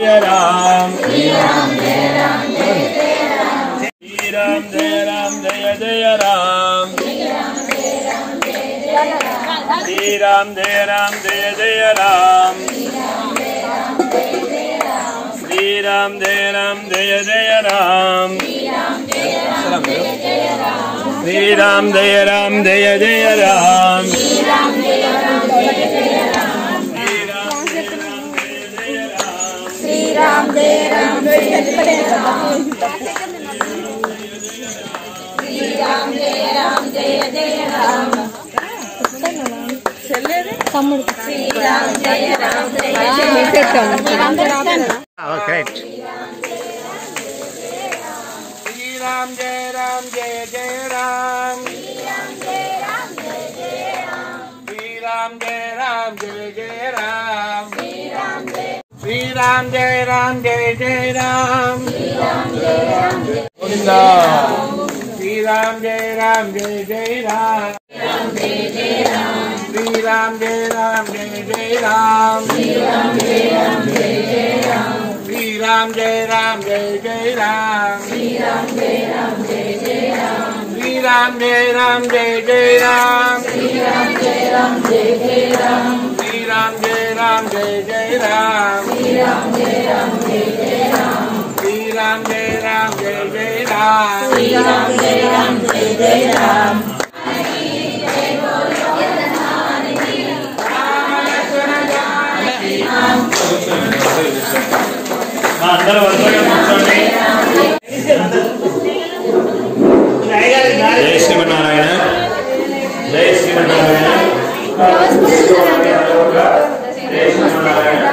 राम श्री राम जय राम जय जय राम श्री राम जय राम जय जय राम श्री राम जय राम जय जय राम श्री राम जय राम जय जय राम श्री राम जय राम जय जय राम श्री राम जय राम जय जय राम श्री राम जय राम जय जय राम श्री राम जय राम जय जय राम तम्मुడు श्री राम जय राम जय जय राम ग्रेट श्री राम जय राम जय जय राम श्री राम जय राम जय जय राम श्री राम जय राम जय जय राम श्री राम जय राम जय जय राम श्री राम जय राम गोविंदा श्री राम जय राम जय जय राम श्री राम जय राम जय जय राम श्री राम जय राम जय जय राम श्री राम जय राम जय जय राम श्री राम जय राम जय जय राम श्री राम जय राम जय जय राम श्री राम जय राम जय जय राम श्री राम जय राम जय जय राम श्री राम जय राम जय जय राम श्री राम जय राम जय जय राम श्री राम जय राम जय जय राम అందరూ వరుసగా కూర్చోండి. జై శ్రీమన్నారాయణ జై శ్రీమన్నారాయణ జై శ్రీమన్నారాయణ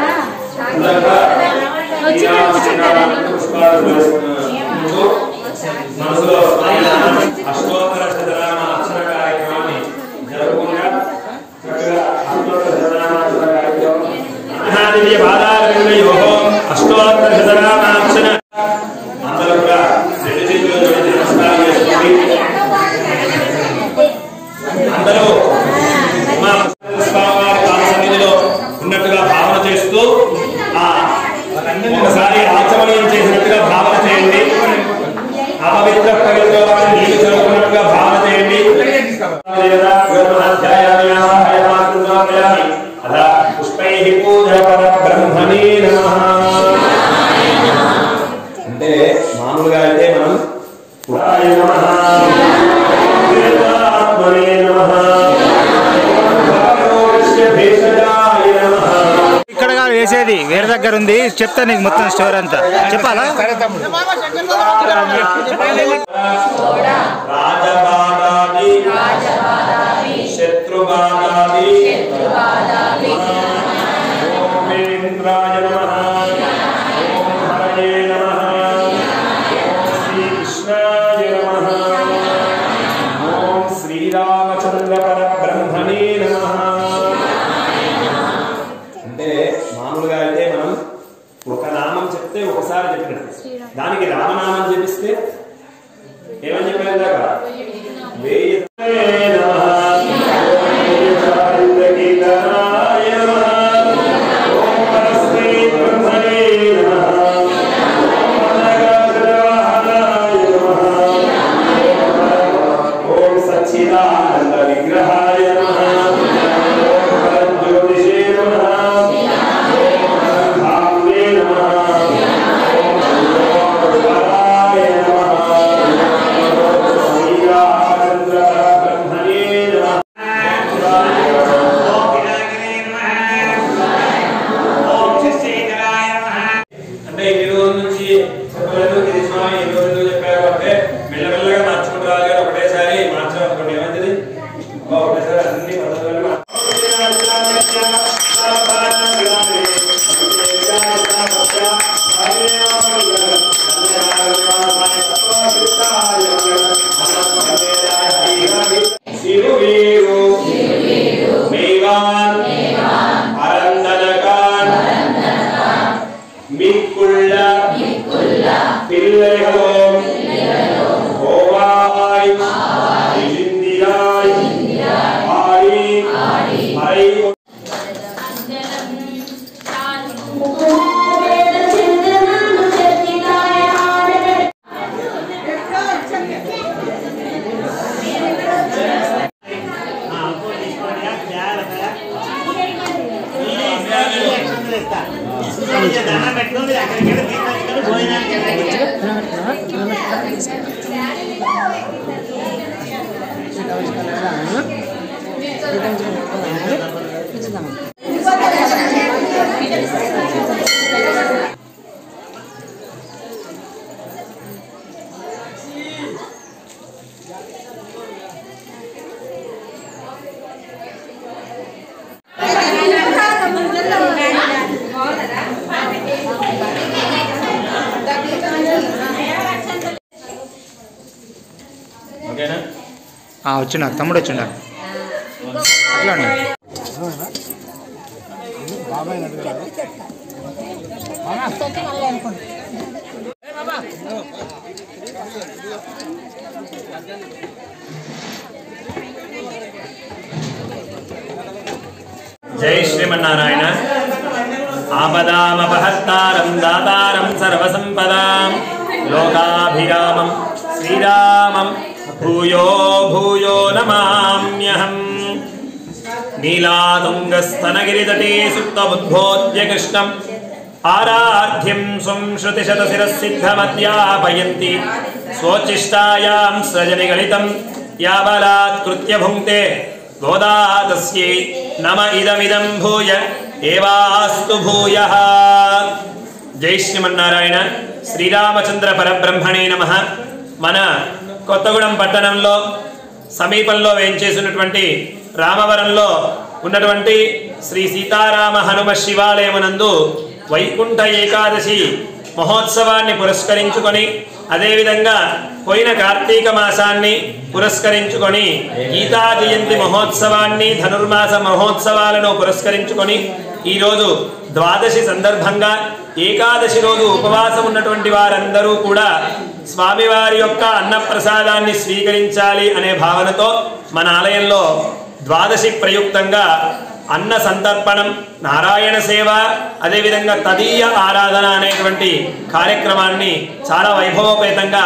మనసులో అష్టోత్తర శతనామ అర్చన కార్యక్రమాన్ని జరగకుండా చక్కగా అష్టోత్తర శతనామార్చన కార్యక్రమం అనాదివ్య బాధారయోహో అష్టోత్తర శతనామార్చన అందరూ కూడా రెండు చేతులు జోడించి నమస్కారం చేసుకోండి. అందరూ మా స్వామివారి పాద సన్నిధిలో ఉన్నట్టుగా భావన చేస్తూ ఒకసారి ఆచమనీయం చేసినట్టుగా భావన చేయండి. అపవిత్ర పవిత్రమైన నీళ్ళు చదువుకున్నట్టుగా భావన చేయండి. అలా పుష్పై పూజ బ్రహ్మణే నమః అంటే మామూలుగా అయితే మనం పురాయ నమః వేదాత్మనే నమః ఇక్కడ కాదు వేసేది వేరే దగ్గర ఉంది చెప్తా నీకు మొత్తం స్టోర్ అంతా చెప్పాలా రాజబాధాది శత్రుబాధాది ఓం ఇంద్రాయ నమః ఓం హరయే నమః ఓం శ్రీ కృష్ణాయ నమః ఓం శ్రీరామచంద్ర పరబ్రహ్మణే నమః అంటే మామూలుగా అయితే మనం ఒక నామం చెప్తే ఒకసారి చెప్పినట్టు దానికి రామనామం జపిస్తే ఏమని చెప్పారు దాకా ఓం సచ్చిదానంద విగ్రహాయ జ్యోతిషే అంటే ఈ రోజు నుంచి చెప్పలేదు ఇది స్వామి ఈ రోజు చెప్పారు అంటే మెల్లమెల్లగా మార్చుకుంటూ రావాలి ఒకటేసారి మార్చాలనుకోండి ఏమైంది ఒకటేసారి అన్ని Om దండం పెట్టుకుని అక్కడికి వెళ్ళి తీసుకొని భోజనానికి వెళ్ళండి. వచ్చిండ తమ్ముడు వచ్చిండ అట్లా జై శ్రీమన్నారాయణ. ఆపదామపహర్తారం దాతారం సర్వసంపదాం లోకాభిరామం శ్రీరామం భూయో భూయో నమామ్యహం. నీలాతుంగస్తనగిరితటే సుప్తబుద్ధోద్య కృష్ణం ఆరాధ్యం స్వం శ్రుతిశతశిరసిద్ధమధ్యాపయంతి స్వోచ్చిష్టాయాం సృజనిగళితం యాబలాత్కృత్య భుంక్తే గోదా తస్యై నమ ఇదమిదం భూయ ఏవాస్తు భూయః. జై శ్రీమన్నారాయణ. శ్రీరామచంద్ర పరబ్రహ్మణే నమః. మన కొత్తగూడెం పట్టణంలో సమీపంలో వేంచేసినటువంటి రామవరంలో ఉన్నటువంటి శ్రీ సీతారామ హనుమ శివాలయమునందు వైకుంఠ ఏకాదశి మహోత్సవాన్ని పురస్కరించుకొని అదేవిధంగా పోయిన కార్తీక మాసాన్ని పురస్కరించుకొని గీతా జయంతి మహోత్సవాన్ని ధనుర్మాస మహోత్సవాలను పురస్కరించుకొని ఈరోజు ద్వాదశి సందర్భంగా ఏకాదశి రోజు ఉపవాసం ఉన్నటువంటి వారందరూ కూడా స్వామివారి యొక్క అన్నప్రసాదాన్ని స్వీకరించాలి అనే భావనతో మన ఆలయంలో ద్వాదశి ప్రయుక్తంగా అన్న సంతర్పణం, నారాయణ సేవ, అదేవిధంగా తదీయ ఆరాధన అనేటువంటి కార్యక్రమాన్ని చాలా వైభవోపేతంగా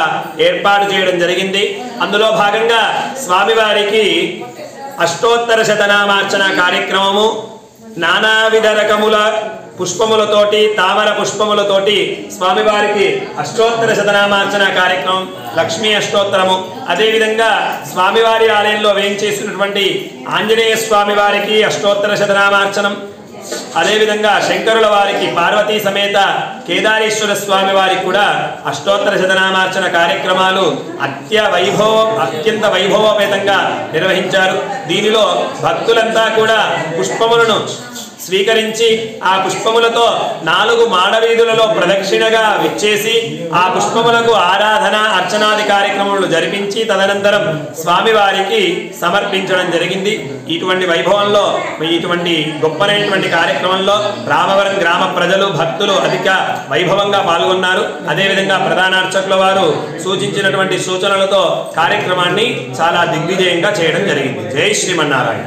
ఏర్పాటు చేయడం జరిగింది. అందులో భాగంగా స్వామివారికి అష్టోత్తర శతనామార్చన కార్యక్రమము నానావిధ రకముల పుష్పములతోటి తామర పుష్పములతోటి స్వామివారికి అష్టోత్తర శతనామార్చన కార్యక్రమం, లక్ష్మీ అష్టోత్తరము, అదేవిధంగా స్వామివారి ఆలయంలో వేయించేసినటువంటి ఆంజనేయ స్వామి వారికి అష్టోత్తర శతనామార్చనం, అదేవిధంగా శంకరుల వారికి పార్వతీ సమేత కేదారేశ్వర స్వామి వారికి కూడా అష్టోత్తర శతనామార్చన కార్యక్రమాలు అత్యంత వైభవోపేతంగా నిర్వహించారు. దీనిలో భక్తులంతా కూడా పుష్పములను స్వీకరించి ఆ పుష్పములతో 4 మాడవీధులలో ప్రదక్షిణగా విచ్చేసి ఆ పుష్పములకు ఆరాధన అర్చనాది కార్యక్రమాలు జరిపించి తదనంతరం స్వామివారికి సమర్పించడం జరిగింది. ఇటువంటి వైభవంలో ఇటువంటి గొప్పనైనటువంటి కార్యక్రమంలో రామవరం గ్రామ ప్రజలు భక్తులు అధిక వైభవంగా పాల్గొన్నారు. అదేవిధంగా ప్రధాన అర్చకుల వారు సూచించినటువంటి సూచనలతో కార్యక్రమాన్ని చాలా దిగ్విజయంగా చేయడం జరిగింది. జై శ్రీమన్నారాయణ.